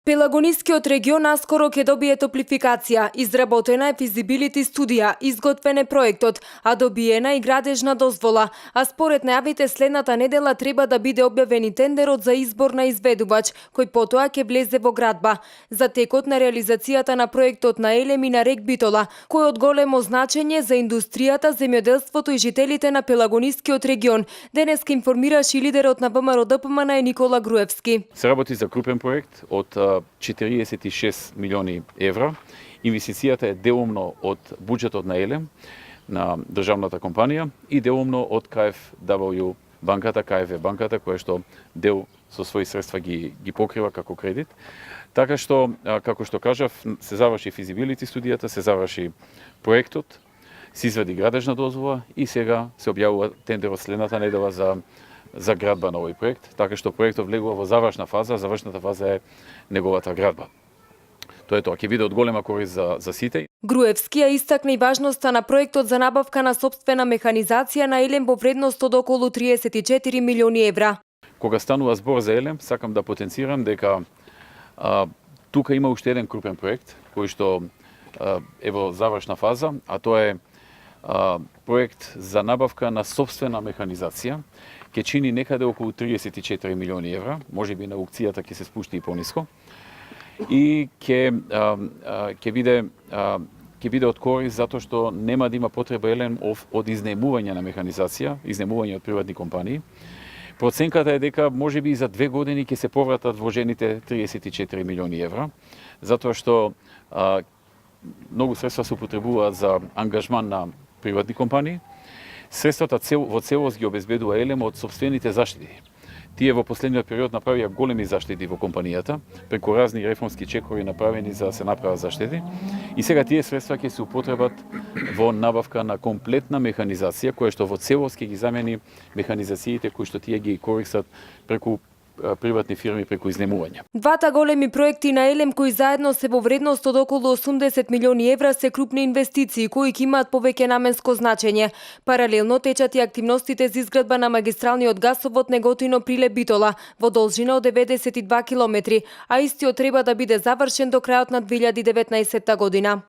Пелагонискиот регион наскоро ќе добие топлификација, изработена е физибилити студија, изготвен е проектот, а добиена и градежна дозвола, а според најавите следната недела треба да биде објавен и тендерот за избор на изведувач, кој потоа ќе влезе во градба. За текот на реализацијата на проектот на Елем и на рек Битола, кој од големо значење за индустријата, земјоделството и жителите на Пелагонискиот регион, денеска информираше и лидерот на ВМРО-ДПМН Никола Груевски. Се работи за крупен проект од 46 милиони евра. Инвестицијата е делумно од буџетот на Елем, на државната компанија, и делумно од KfW банката, KfW банката, која што дел со своји средства ги покрива како кредит. Така што, како што кажав, се заврши физибилити студијата, се заврши проектот, се извади градежна дозвола и сега се објавува тендерот следната недела за градба на овој проект, така што проектот влегува во завршна фаза, завршната фаза е неговата градба. Тоа е тоа, ќе биде од голема корист за сите. Груевски ја истакна и важноста на проектот за набавка на сопствена механизација на Елем во вредност од околу 34 милиони евра. Кога станува збор за Елем, сакам да потенцирам дека тука има уште еден крупен проект кој што е во завршна фаза, а тоа е проект за набавка на сопствена механизација, ќе чини некаде околу 34 милиони евра, може би на аукцијата ќе се спушти и пониско, и ќе биде од корист затоа што нема да има потреба Елем од изнаемување на механизација, изнаемување од приватни компании. Проценката е дека може би и за 2 години ќе се повратат вложените 34 милиони евра, затоа што многу средства се употребуваат за ангажман на приватни компании. Средствата во целост ги обезбедува Елем од сопствените заштети. Тие во последниот период направија големи заштети во компанијата, преку разни реформски чекови направени за да се направат заштети. И сега тие средства ќе се употребат во набавка на комплетна механизација, која што во целост ќе ги замени механизациите кои што тие ги користат преку приватни фирми преку изнемување. Двата големи проекти на Елем кои заедно се во вредност од околу 80 милиони евра се крупни инвестиции кои ќе имаат повеќе наменско значење. Паралелно течат и активностите за изградба на магистралниот гасовод Неготино Прилеп Битола во должина од 92 километри, а истиот треба да биде завршен до крајот на 2019 година.